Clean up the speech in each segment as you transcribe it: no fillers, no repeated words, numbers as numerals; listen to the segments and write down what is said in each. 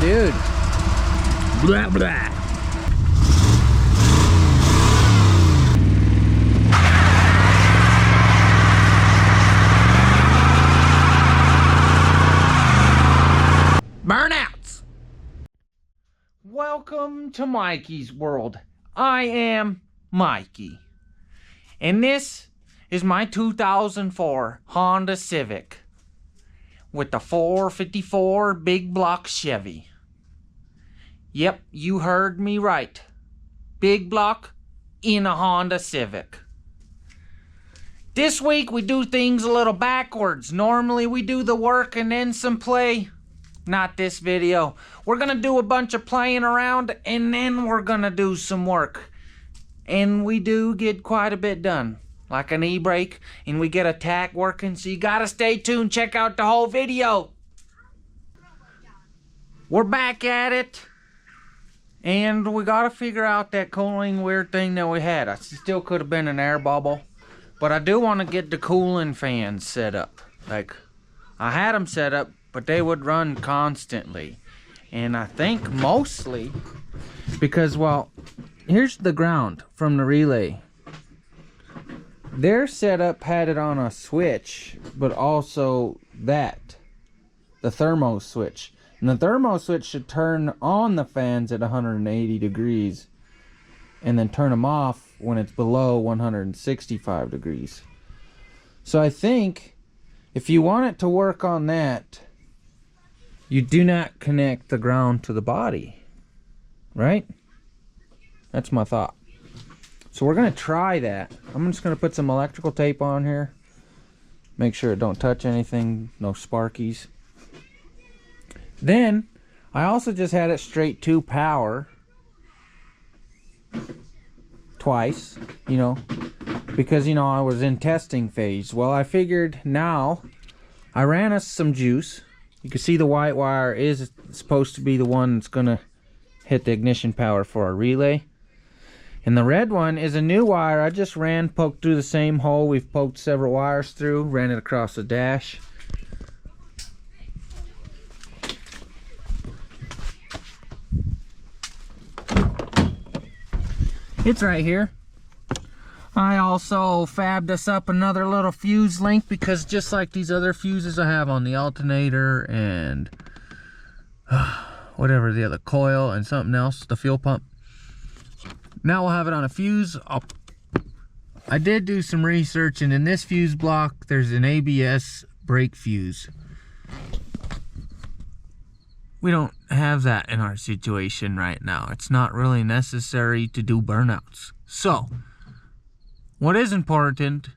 Dude. Blah, blah. Burnouts. Welcome to Mikey's world. I am Mikey. And this is my 2004 Honda Civic with the 454 big block Chevy. Yep, you heard me right. Big block in a Honda Civic. This week we do things a little backwards. Normally we do the work and then some play. Not this video. We're gonna do a bunch of playing around and then we're gonna do some work. And we do get quite a bit done. Like an e-brake, and we get a tach working, so you gotta stay tuned, check out the whole video. We're back at it. And we gotta figure out that cooling weird thing that we had. I still could have been an air bubble. But I do want to get the cooling fans set up. Like, I had them set up, but they would run constantly. And I think mostly because, well, here's the ground from the relay. Their setup had it on a switch, but also the thermo switch. And the thermo switch should turn on the fans at 180 degrees and then turn them off when it's below 165 degrees. So I think if you want it to work on that, you do not connect the ground to the body, right? That's my thought. So we're gonna try that. I'm just gonna put some electrical tape on here. Make sure it don't touch anything, no sparkies. Then, I also just had it straight to power. Twice, you know, because, you know, I was in testing phase. Well, I figured now, I ran us some juice. You can see the white wire is supposed to be the one that's gonna hit the ignition power for our relay. And the red one is a new wire. I just poked through the same hole we've poked several wires through, ran it across the dash. It's right here. I also fabbed us up another little fuse link because just like these other fuses I have on the alternator and whatever the other coil and something else, the fuel pump. Now we'll have it on a fuse. I did do some research, and in this fuse block there's an ABS brake fuse. We don't have that in our situation right now. It's not really necessary to do burnouts. So, what is important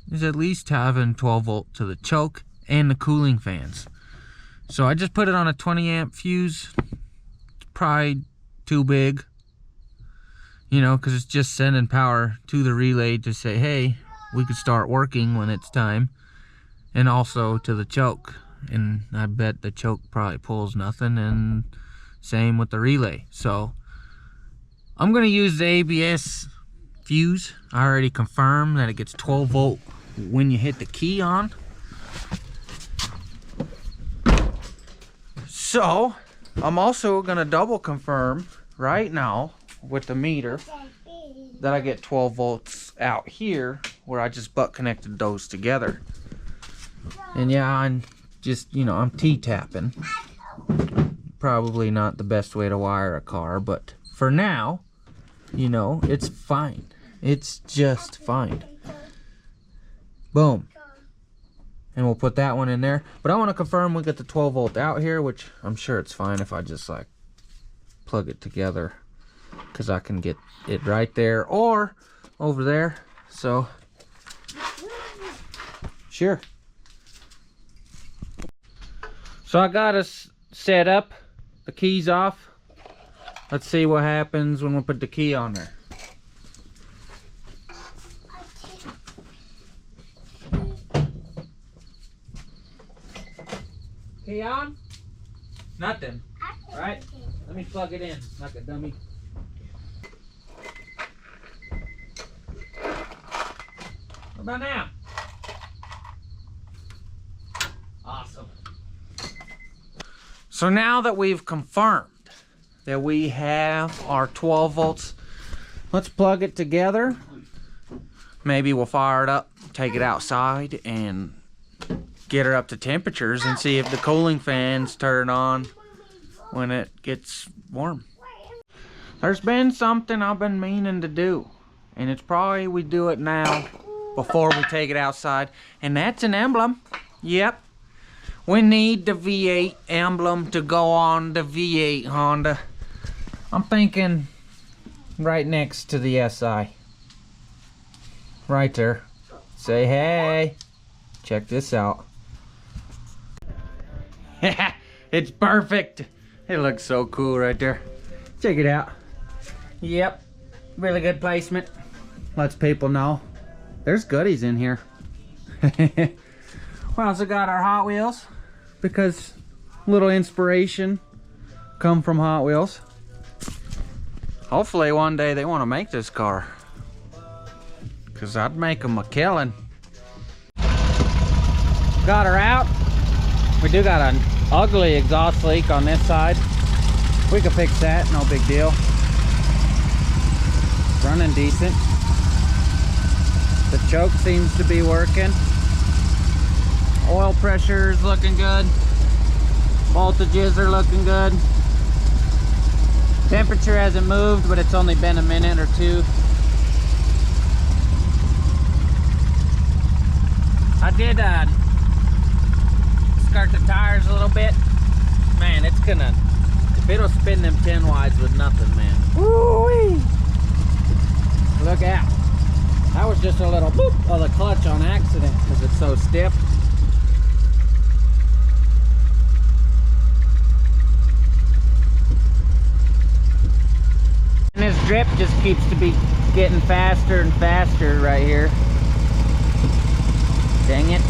is at least having 12 volt to the choke and the cooling fans. So I just put it on a 20 amp fuse. It's probably too big, you know, because it's just sending power to the relay to say, hey, we could start working when it's time. And also to the choke. And I bet the choke probably pulls nothing, and same with the relay. So I'm gonna use the ABS fuse. I already confirmed that it gets 12 volt when you hit the key on. So I'm also gonna double confirm right now with the meter that I get 12 volts out here where I just butt connected those together. And yeah, I'm just, you know, I'm T-tapping. Probably not the best way to wire a car, but for now, you know, it's fine. It's just fine. Boom. And we'll put that one in there. But I want to confirm we get the 12 volt out here, which I'm sure it's fine if I just like plug it together, because I can get it right there or over there. So sure. So I got us set up, the keys off. Let's see what happens when we put the key on there. Key on? Nothing. Right? Let me plug it in like a dummy. What about now? Awesome. So now that we've confirmed that we have our 12 volts, let's plug it together. Maybe we'll fire it up, take it outside, and get her up to temperatures and see if the cooling fans turn on when it gets warm. There's been something I've been meaning to do, and it's probably we do it now before we take it outside, and that's an emblem. Yep, we need the V8 emblem to go on the V8 Honda. I'm thinking right next to the SI. Right there. Say hey. Check this out. It's perfect. It looks so cool right there. Check it out. Yep, really good placement. Lets people know there's goodies in here. We also got our Hot Wheels, because little inspiration come from Hot Wheels. Hopefully one day they want to make this car, because I'd make them a killing. Got her out. We do got an ugly exhaust leak on this side. We can fix that, no big deal. Running decent. The choke seems to be working. Oil pressure is looking good. Voltages are looking good. Temperature hasn't moved, but it's only been a minute or two. I did skirt the tires a little bit. Man, it's gonna, if it'll spin them 10 wides with nothing, man. Woo-wee! Look out. That was just a little boop of the clutch on accident because it's so stiff. And this drip just keeps to be getting faster and faster right here. Dang it.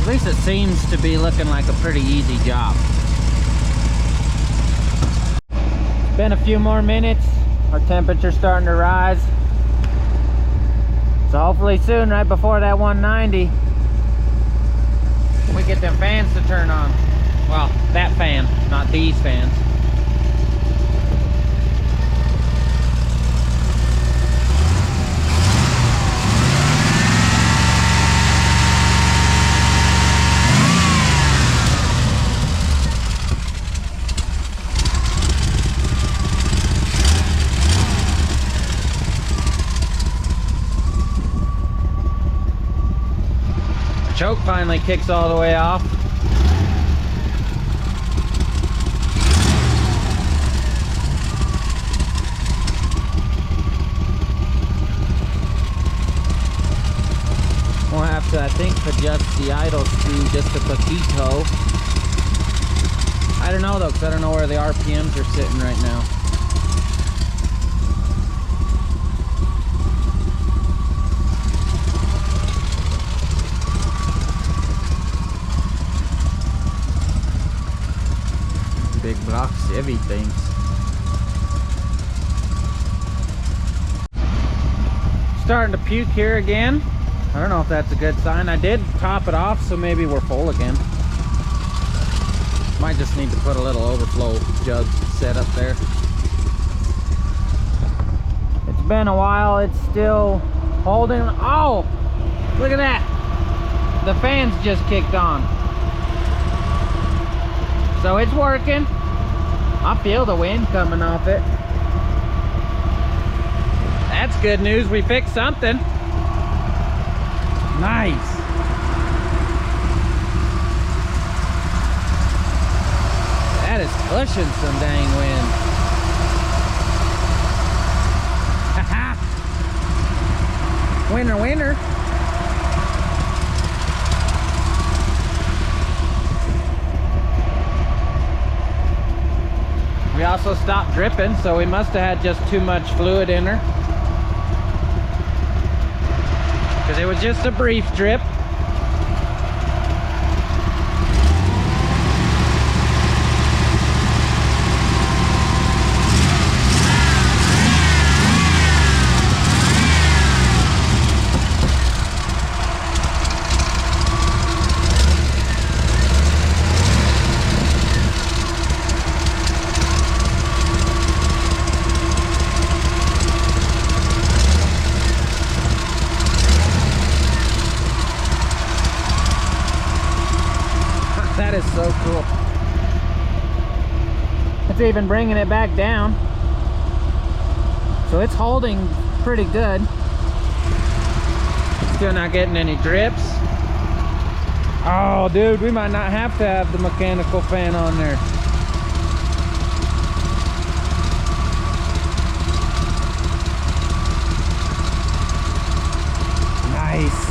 At least it seems to be looking like a pretty easy job. It's been a few more minutes. Our temperature's starting to rise. So hopefully soon, right before that 190, we get them fans to turn on. Well, that fan, not these fans. Choke finally kicks all the way off. We'll have to, I think, adjust the idle screw just a poquito. I don't know though, because I don't know where the RPMs are sitting right now. Big block Civic things. Starting to puke here again. I don't know if that's a good sign. I did top it off, so maybe we're full again. Might just need to put a little overflow jug set up there. It's been a while. It's still holding. Oh, look at that. The fan's just kicked on. So it's working. I feel the wind coming off it. That's good news. We fixed something. Nice. That is pushing some dang wind. Haha. Winner, winner. We also stopped dripping, so we must have had just too much fluid in her. Because it was just a brief drip. It's even bringing it back down. So it's holding pretty good. Still not getting any drips. Oh, dude, we might not have to have the mechanical fan on there. Nice.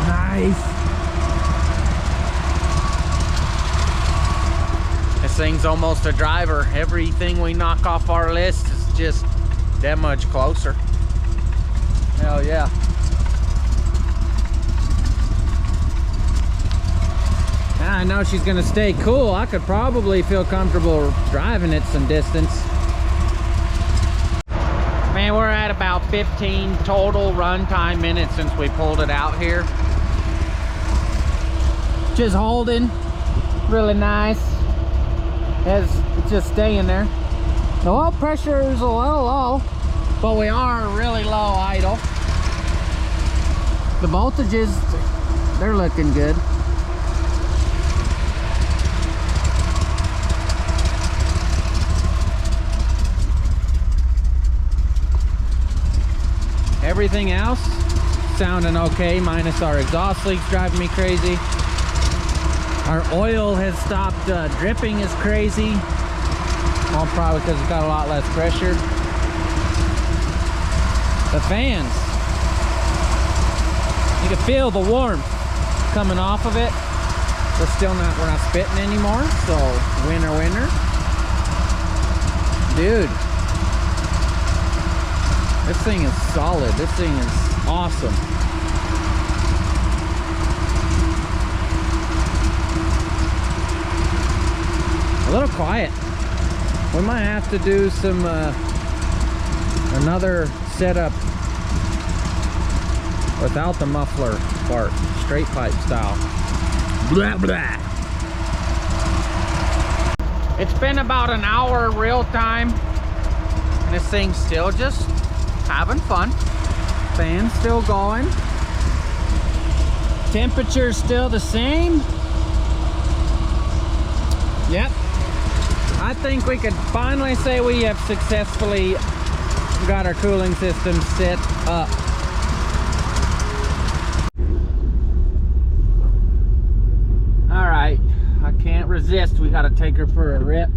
Nice. This thing's almost a driver. Everything we knock off our list is just that much closer. Hell yeah. I know she's gonna stay cool. I could probably feel comfortable driving it some distance. Man, we're at about 15 total runtime minutes since we pulled it out here. Just holding, really nice. It's just staying there. The oil pressure is a little low, but we are really low idle. The voltages, they're looking good. Everything else sounding okay, minus our exhaust leaks driving me crazy. Our oil has stopped dripping as crazy. Well, probably because it's got a lot less pressure. The fans, you can feel the warmth coming off of it. We're not spitting anymore, so winner, winner. Dude. This thing is solid. This thing is awesome. A little quiet. We might have to do some another setup without the muffler part, straight pipe style. Blah blah. It's been about an hour real time, and this thing's still just having fun. Fan's still going. Temperature's still the same. Yep. I think we could finally say we have successfully got our cooling system set up. All right, I can't resist. We got to take her for a rip.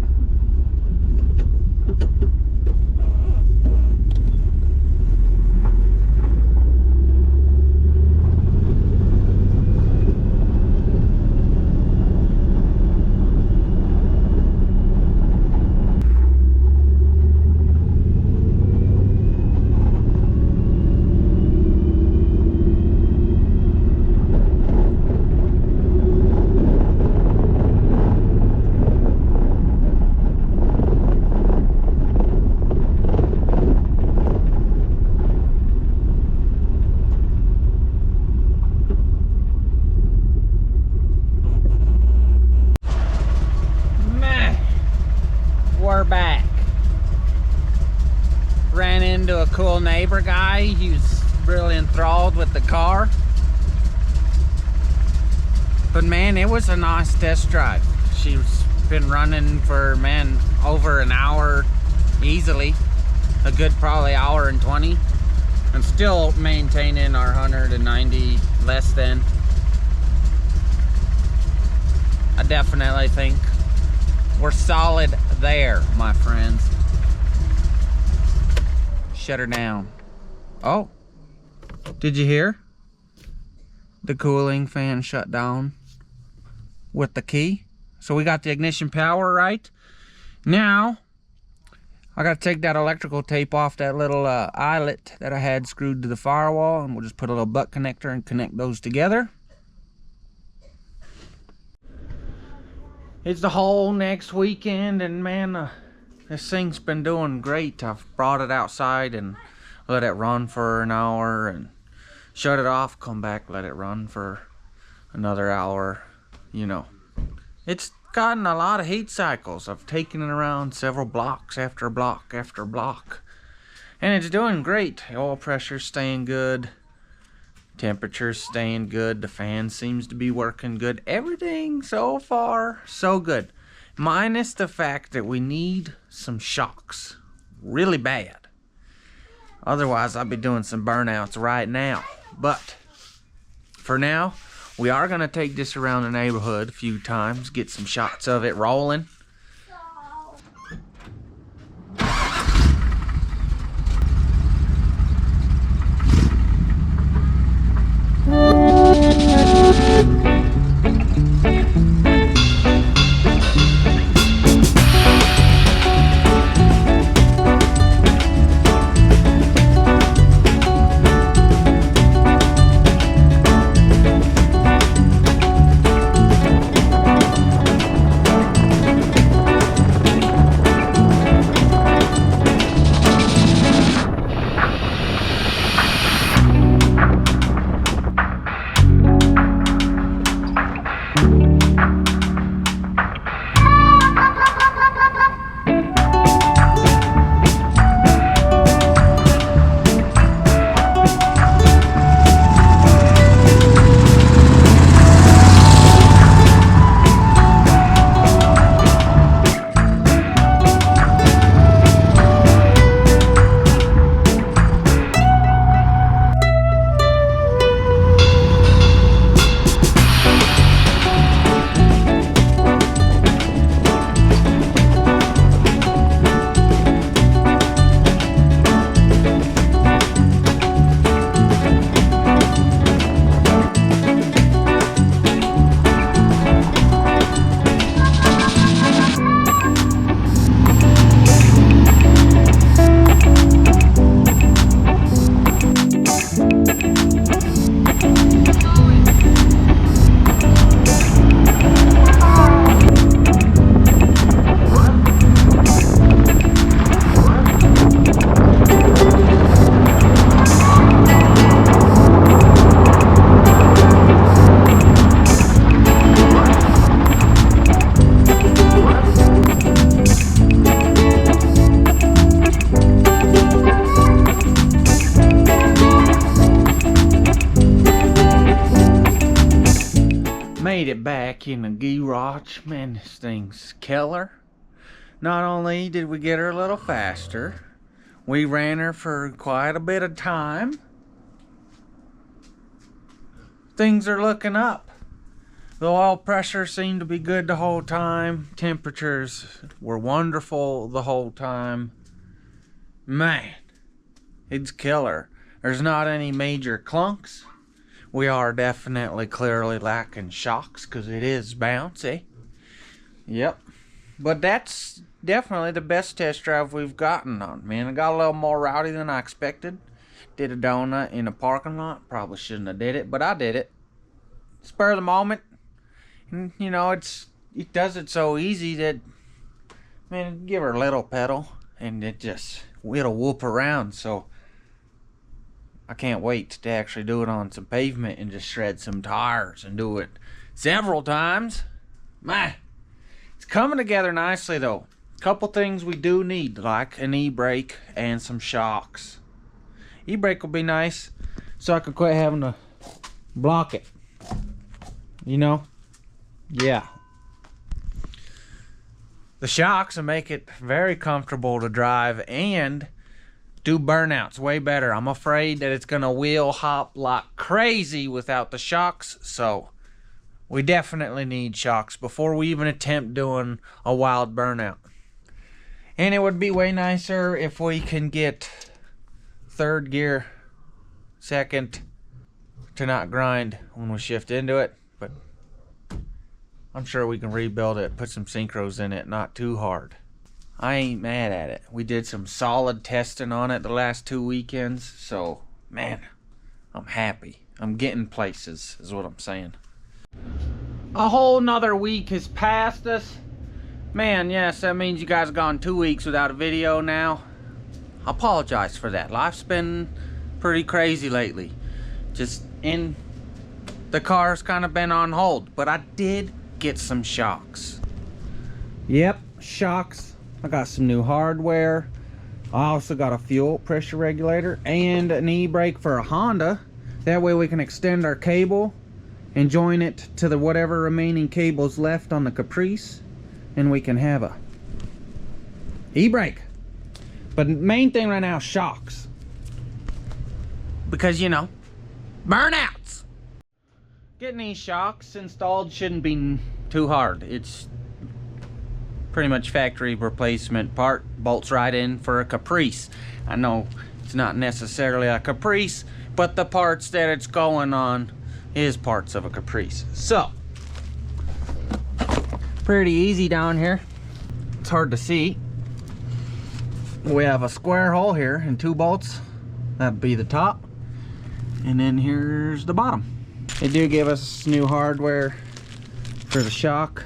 We're back. Ran into a cool neighbor guy. He was really enthralled with the car. But man, it was a nice test drive. She's been running for, man, over an hour easily. A good probably hour and 20. And still maintaining our 190 less than. I definitely think we're solid there, my friends. Shut her down. Oh, did you hear? The cooling fan shut down with the key. So we got the ignition power right. Now, I gotta take that electrical tape off that little eyelet that I had screwed to the firewall, and we'll just put a little butt connector and connect those together. It's the whole next weekend, and man, this thing's been doing great. I've brought it outside and let it run for an hour and shut it off, come back, let it run for another hour. You know, it's gotten a lot of heat cycles. I've taken it around several blocks after block after block, and it's doing great. Oil pressure's staying good. Temperature's staying good. The fan seems to be working good. Everything so far so good. minus the fact that we need some shocks really bad. Otherwise, I'll be doing some burnouts right now. But for now, we are going to take this around the neighborhood a few times, get some shots of it rolling. Made it back in the garage. Man, this thing's killer. Not only did we get her a little faster, we ran her for quite a bit of time. Things are looking up. The oil pressure seemed to be good the whole time. Temperatures were wonderful the whole time. Man, it's killer. There's not any major clunks. We are definitely clearly lacking shocks because it is bouncy. Yep. But that's definitely the best test drive we've gotten on. Man, I got a little more rowdy than I expected. Did a donut in a parking lot. Probably shouldn't have did it, but I did it. Spur of the moment. And, you know, it does it so easy that, man, give her a little pedal and it'll whoop around. So I can't wait to actually do it on some pavement and just shred some tires and do it several times. Man, it's coming together nicely though. Couple things we do need, like an e-brake and some shocks. E-brake will be nice so I can quit having to block it. You know? Yeah. The shocks will make it very comfortable to drive and do burnouts way better. I'm afraid that it's gonna wheel hop like crazy without the shocks, so we definitely need shocks before we even attempt doing a wild burnout. And it would be way nicer if we can get third gear, second, to not grind when we shift into it, but I'm sure we can rebuild it, put some synchros in it, not too hard. I ain't mad at it. We did some solid testing on it the last 2 weekends, so man, I'm happy. I'm getting places, is what I'm saying. A whole nother week has passed us. Man, yes, that means you guys have gone 2 weeks without a video now. I apologize for that. Life's been pretty crazy lately. Just in the car's kind of been on hold, but I did get some shocks. Yep, shocks. I got some new hardware. I also got a fuel pressure regulator and an e-brake for a Honda. That way we can extend our cable and join it to the whatever remaining cables left on the Caprice. and we can have a e-brake. But the main thing right now is shocks. Because, you know, burnouts. Getting these shocks installed shouldn't be too hard. It's pretty much factory replacement part. Bolts right in for a Caprice. I know it's not necessarily a Caprice, but the parts that it's going on is parts of a Caprice. So, pretty easy down here. It's hard to see. We have a square hole here and 2 bolts. That'd be the top. And then here's the bottom. They do give us new hardware for the shock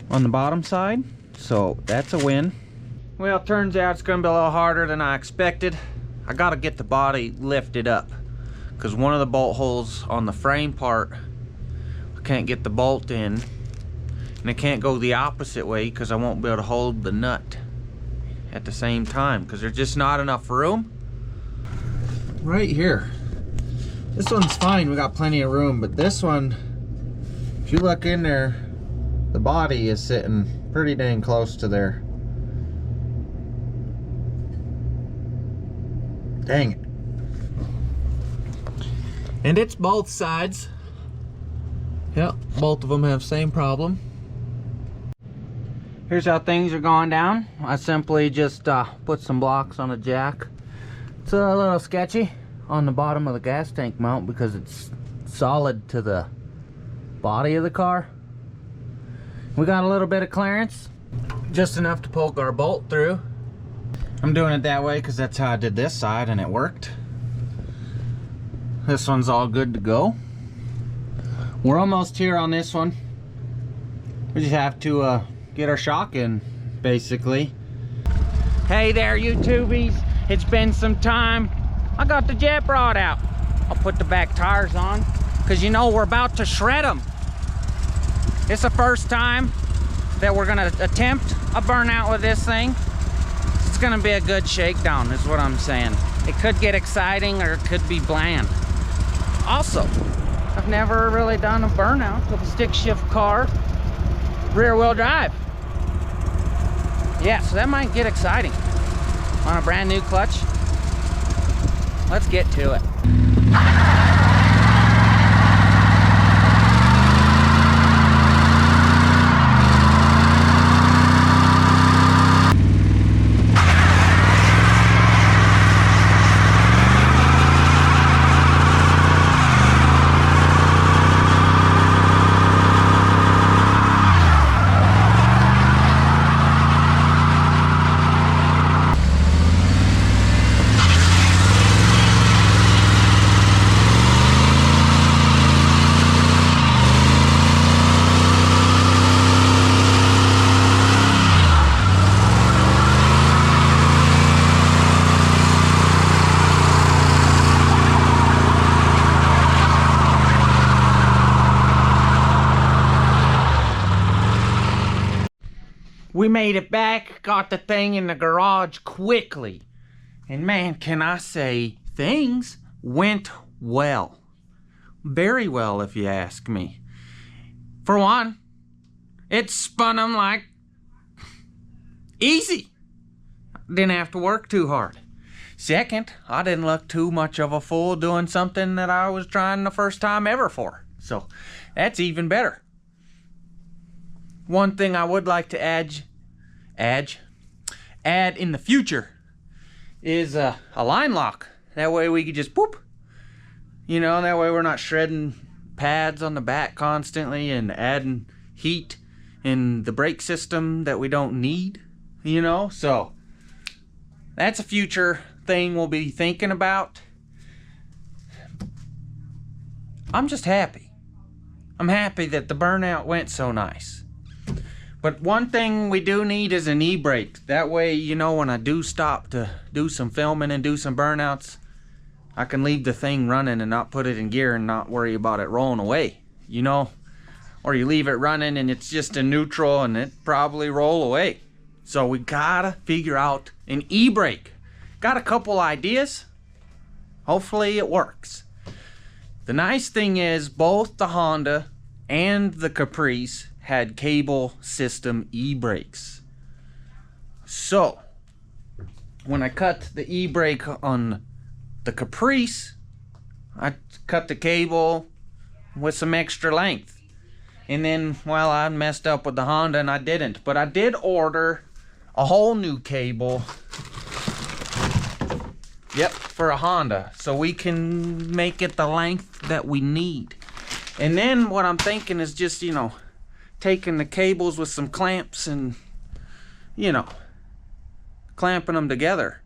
on the bottom side, so that's a win. Well, it turns out it's gonna be a little harder than I expected. I gotta get the body lifted up because one of the bolt holes on the frame part, I can't get the bolt in, and I can't go the opposite way because I won't be able to hold the nut at the same time because there's just not enough room. Right here, this one's fine, we got plenty of room, but this one, if you look in there, the body is sitting pretty dang close to there. Dang it. And it's both sides. Yep, both of them have same problem. Here's how things are going down. I simply just put some blocks on a jack. It's a little sketchy on the bottom of the gas tank mount because it's solid to the body of the car. We got a little bit of clearance, just enough to poke our bolt through. I'm doing it that way because that's how I did this side and it worked. This one's all good to go. We're almost here on this one. We just have to get our shock in, basically. Hey there, YouTubies. It's been some time. I got the jet rod out. I'll put the back tires on because you know we're about to shred them. It's the first time that we're gonna attempt a burnout with this thing. It's gonna be a good shakedown is what I'm saying. It could get exciting or it could be bland. Also, I've never really done a burnout with a stick shift car, rear wheel drive. Yeah, so that might get exciting on a brand new clutch. Let's get to it. We made it back, got the thing in the garage quickly. And man, can I say, things went well. Very well, if you ask me. For one, it spun them like easy. Didn't have to work too hard. Second, I didn't look too much of a fool doing something that I was trying the first time ever for. So that's even better. One thing I would like to add in the future is a line lock. That way we could just whoop. You know, that way we're not shredding pads on the back constantly and adding heat in the brake system that we don't need. You know, so that's a future thing we'll be thinking about. I'm just happy. I'm happy that the burnout went so nice. But one thing we do need is an e-brake. That way, you know, when I do stop to do some filming and do some burnouts, I can leave the thing running and not put it in gear and not worry about it rolling away, you know? Or you leave it running and it's just in neutral and it probably roll away. So we gotta figure out an e-brake. Got a couple ideas. Hopefully it works. The nice thing is both the Honda and the Caprice had cable system e-brakes. So when I cut the e-brake on the Caprice, I cut the cable with some extra length. And then, well, I messed up with the Honda and I didn't. But I did order a whole new cable. Yep, for a Honda. So we can make it the length that we need. And then what I'm thinking is just, you know, taking the cables with some clamps and, you know, clamping them together.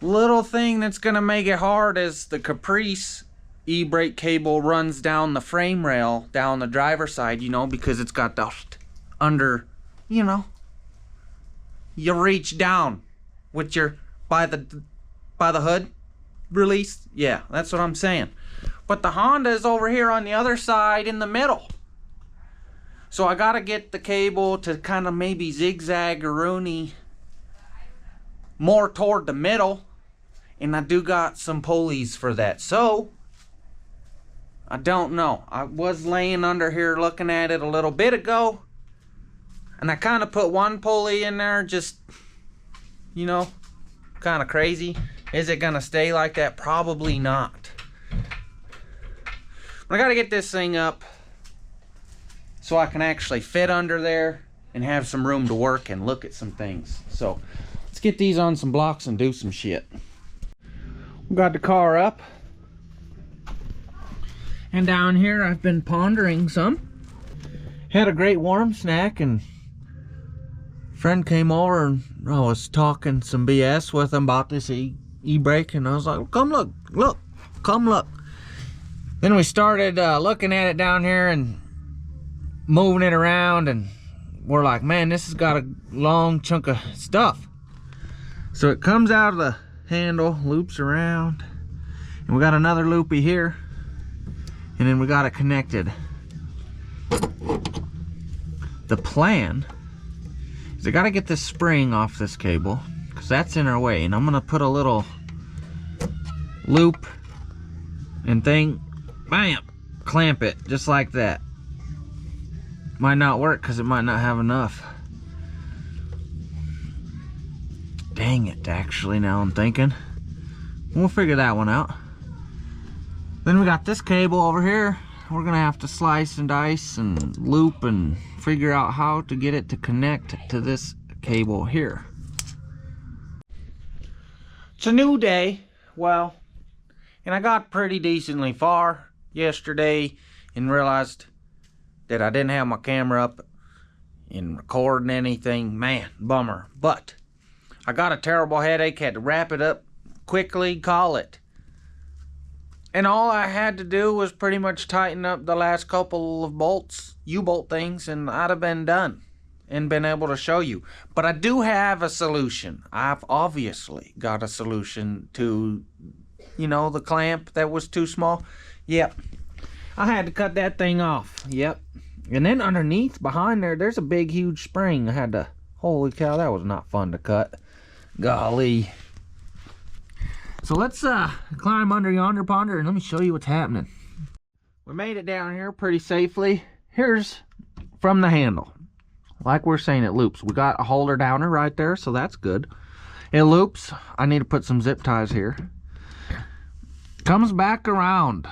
Little thing that's gonna make it hard is the Caprice e-brake cable runs down the frame rail, down the driver's side, you know, because it's got the under, you know, you reach down with your by the hood release. Yeah, that's what I'm saying. But the Honda is over here on the other side in the middle. So I gotta get the cable to kind of maybe zigzag or rooney more toward the middle. And I do got some pulleys for that. So I don't know. I was laying under here looking at it a little bit ago. And I kind of put one pulley in there, just, you know, kind of crazy. Is it gonna stay like that? Probably not. But I gotta get this thing up so I can actually fit under there and have some room to work and look at some things. So let's get these on some blocks and do some shit. We got the car up. And down here I've been pondering some. Had a great warm snack, and friend came over and I was talking some BS with him about this e-brake, and I was like, come look, come look. Then we started looking at it down here and moving it around, and we're like, man, this has got a long chunk of stuff. So it comes out of the handle, loops around, and we got another loopy here, and then we got it connected. The plan is I gotta get this spring off this cable, because that's in our way, and I'm gonna put a little loop and thing, bam, clamp it just like that. Might not work because it might not have enough. Dang it, actually, now I'm thinking. We'll figure that one out. Then we got this cable over here. We're gonna have to slice and dice and loop and figure out how to get it to connect to this cable here. It's a new day. Well, and I got pretty decently far yesterday and realized that I didn't have my camera up and recording anything. Man, bummer. But I got a terrible headache, had to wrap it up quickly, call it. And all I had to do was pretty much tighten up the last couple of bolts, U-bolt things, and I'd have been done and been able to show you. But I do have a solution. I've obviously got a solution to, you know, the clamp that was too small. Yep. I had to cut that thing off. Yep. And then underneath, behind there, there's a big, huge spring. I had to, holy cow, that was not fun to cut. Golly. So let's climb under yonder ponder and let me show you what's happening. We made it down here pretty safely. Here's from the handle. Like we're saying, it loops. We got a holder downer right there, so that's good. It loops. I need to put some zip ties here. Comes back around.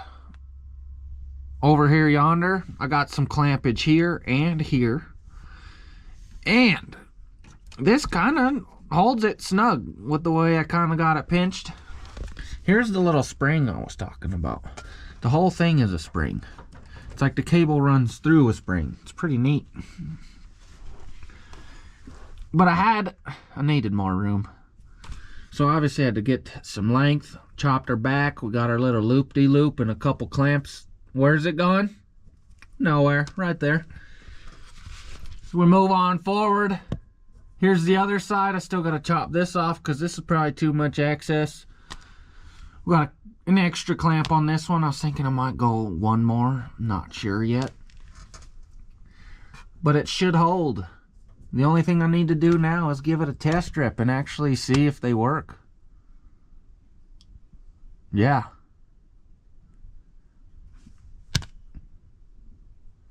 Over here yonder, I got some clampage here and here. And this kind of holds it snug with the way I kind of got it pinched. Here's the little spring I was talking about. The whole thing is a spring. It's like the cable runs through a spring. It's pretty neat. But I needed more room. So obviously I had to get some length. Chopped her back. We got our little loop-de-loop and a couple clamps. Where's it going? Nowhere. Right there. So we move on forward. Here's the other side. I still got to chop this off because this is probably too much excess. We got an extra clamp on this one. I was thinking I might go one more. Not sure yet. But it should hold. The only thing I need to do now is give it a test rip and actually see if they work. Yeah.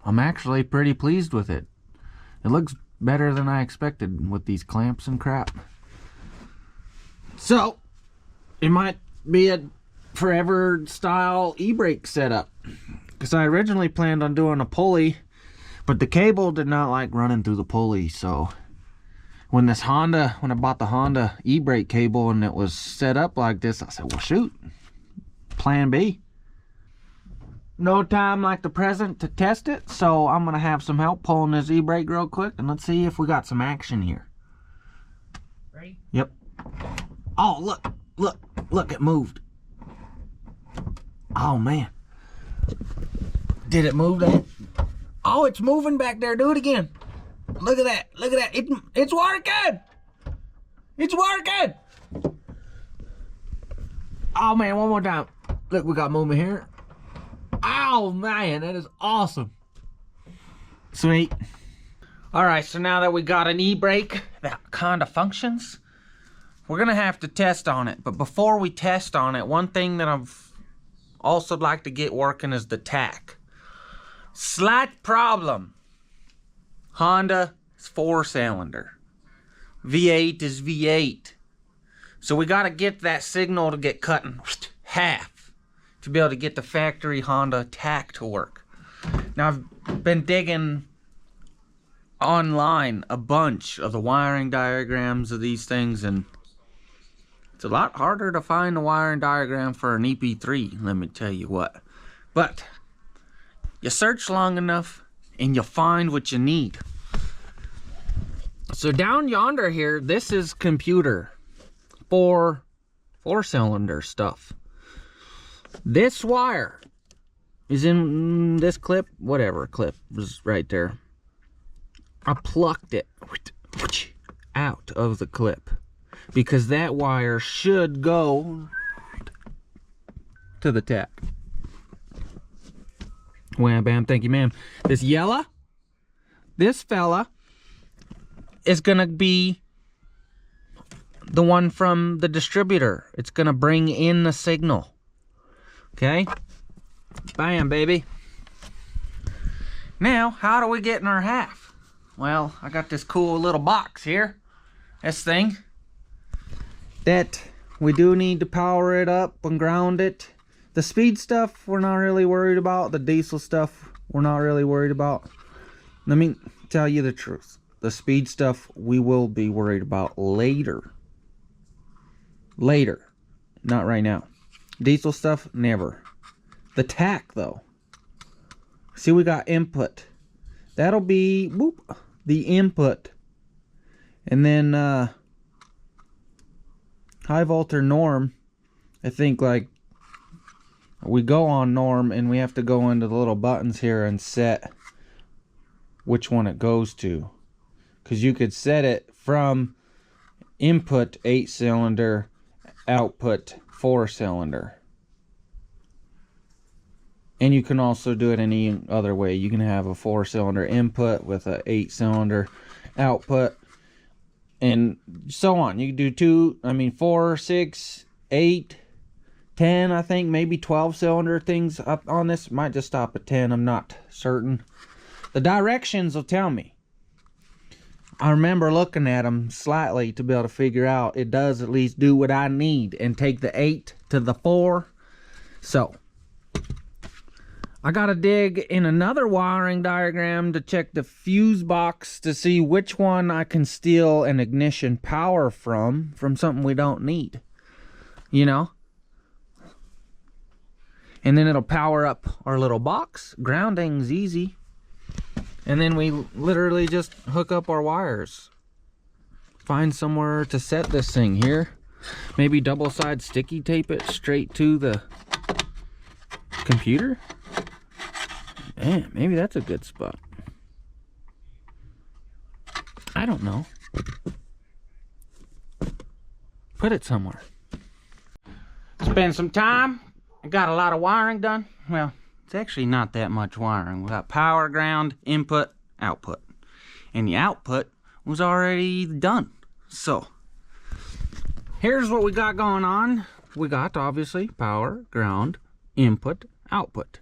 I'm actually pretty pleased with it. It looks better than I expected with these clamps and crap. So, it might be a forever style e-brake setup. Because I originally planned on doing a pulley, but the cable did not like running through the pulley. So, when I bought the Honda e-brake cable and it was set up like this, I said, well, shoot, plan B. No time like the present to test it, so I'm gonna have some help pulling this e-brake real quick, and let's see if we got some action here. Ready? Yep. Oh, look, it moved. Oh, man. Did it move that? Oh, it's moving back there. Do it again. Look at that. It's working. It's working. Oh, man, one more time. Look, we got movement here. Oh, man, that is awesome. Sweet. All right, so now that we got an e-brake that kind of functions, we're gonna have to test on it. But before we test on it, one thing that I've also like to get working is the tach. Slight problem. Honda is 4-cylinder. V8 is V8. So we gotta get that signal to get cut in half to be able to get the factory Honda tach to work. Now I've been digging online a bunch of the wiring diagrams of these things, and it's a lot harder to find a wiring diagram for an EP3, let me tell you what. But you search long enough and you'll find what you need. So down yonder here, this is computer for 4-cylinder stuff. This wire is in this clip, whatever clip was right there. I plucked it out of the clip because that wire should go to the tach. Wham bam, thank you ma'am. This yellow, this fella is gonna be the one from the distributor. It's gonna bring in the signal. Okay? Bam, baby. Now, how do we get in our half? Well, I got this cool little box here. This thing. That we do need to power it up and ground it. The speed stuff, we're not really worried about. The diesel stuff, we're not really worried about. Let me tell you the truth. The speed stuff, we will be worried about later. Later. Not right now. Diesel stuff, never. The tach, though. See, we got input. That'll be, whoop, the input. And then, high volt or norm, I think, like, we go on norm and we have to go into the little buttons here and set which one it goes to. Because you could set it from input 8-cylinder, output 4-cylinder. And you can also do it any other way. You can have a 4-cylinder input with a 8-cylinder output, and so on. You can do 4, 6, 8, 10, I think, maybe 12-cylinder things up on this. Might just stop at 10, I'm not certain. The directions will tell me. I remember looking at them slightly to be able to figure out it does at least do what I need and take the 8 to the 4. So I gotta dig in another wiring diagram to check the fuse box to see which one I can steal an ignition power from something we don't need, you know? And then it'll power up our little box. Grounding's easy. And then we literally just hook up our wires. Find somewhere to set this thing here. Maybe double-side sticky tape it straight to the computer. Man, maybe that's a good spot. I don't know. Put it somewhere. Spend some time. I got a lot of wiring done. Well, it's actually not that much wiring. We got power, ground, input, output. And the output was already done. So, here's what we got going on. We got, obviously, power, ground, input, output.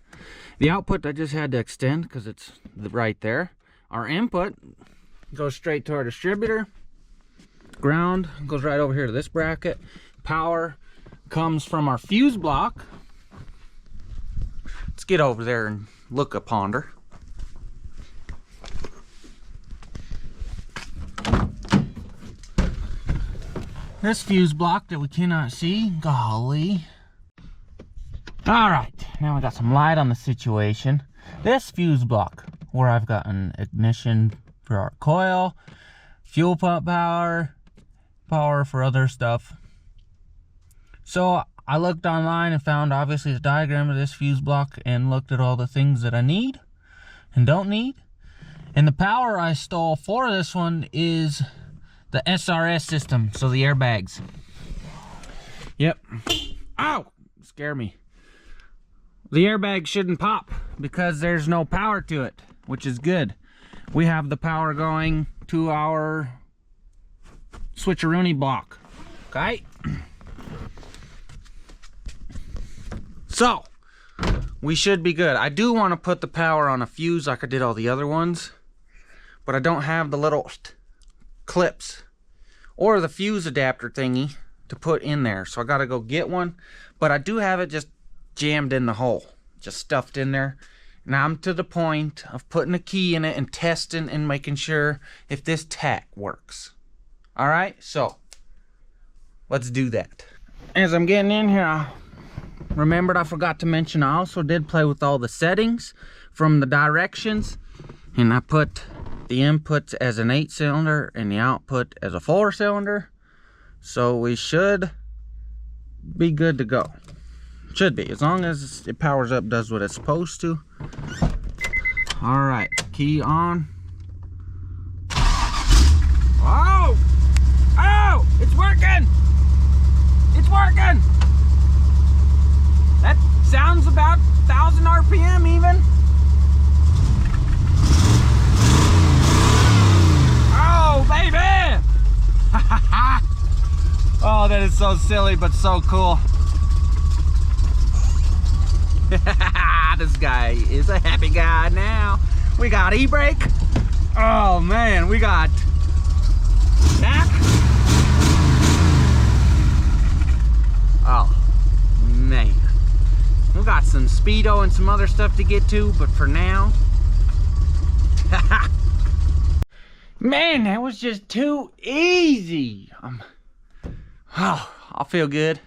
The output I just had to extend because it's right there. Our input goes straight to our distributor. Ground goes right over here to this bracket. Power comes from our fuse block. Let's get over there and look upon her. This fuse block that we cannot see, golly. All right, now we got some light on the situation. This fuse block, where I've got an ignition for our coil, fuel pump power, power for other stuff. So I looked online and found obviously the diagram of this fuse block and looked at all the things that I need and don't need. And the power I stole for this one is the SRS system, so the airbags. Yep. Ow! Scare me. The airbag shouldn't pop because there's no power to it, which is good. We have the power going to our switcheroonie block. Okay? So, we should be good. I do want to put the power on a fuse like I did all the other ones, but I don't have the little clips or the fuse adapter thingy to put in there, so I gotta go get one. But I do have it just jammed in the hole, just stuffed in there. Now I'm to the point of putting a key in it and testing and making sure if this tach works. All right, so let's do that. As I'm getting in here, I remembered I forgot to mention I also did play with all the settings from the directions, and I put the inputs as an 8-cylinder and the output as a 4-cylinder. So we should be good to go. Should be, as long as it powers up, does what it's supposed to. All right, key on. Oh! Oh! It's working! It's working! That sounds about 1,000 RPM even. Oh, baby! Oh, that is so silly, but so cool. This guy is a happy guy now. We got e-brake. Oh, man, we got tach. Oh, man. We got some speedo and some other stuff to get to, but for now, man, that was just too easy. Oh, I'll feel good.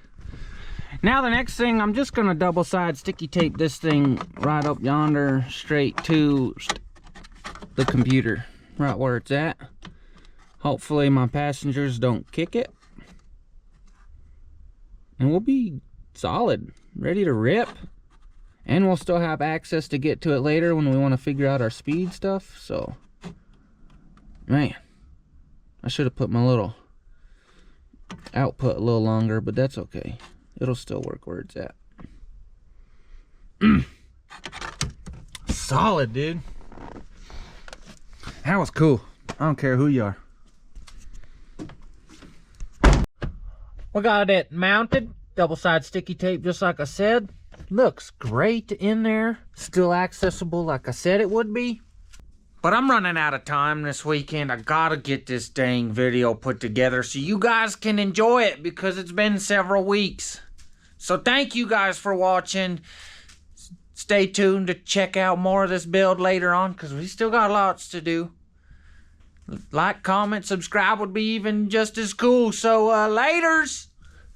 Now the next thing, I'm just gonna double side sticky tape this thing right up yonder, straight to the computer, right where it's at. Hopefully my passengers don't kick it. And we'll be solid, ready to rip. And we'll still have access to get to it later when we want to figure out our speed stuff. So, man, I should have put my little output a little longer, but that's okay. It'll still work where it's at. Solid, dude. That was cool. I don't care who you are. We got it mounted. Double side sticky tape, just like I said. Looks great in there. Still accessible like I said it would be. But I'm running out of time this weekend. I gotta get this dang video put together so you guys can enjoy it, because it's been several weeks. So thank you guys for watching. Stay tuned to check out more of this build later on, because we still got lots to do. Like, comment, subscribe would be even just as cool. So laters.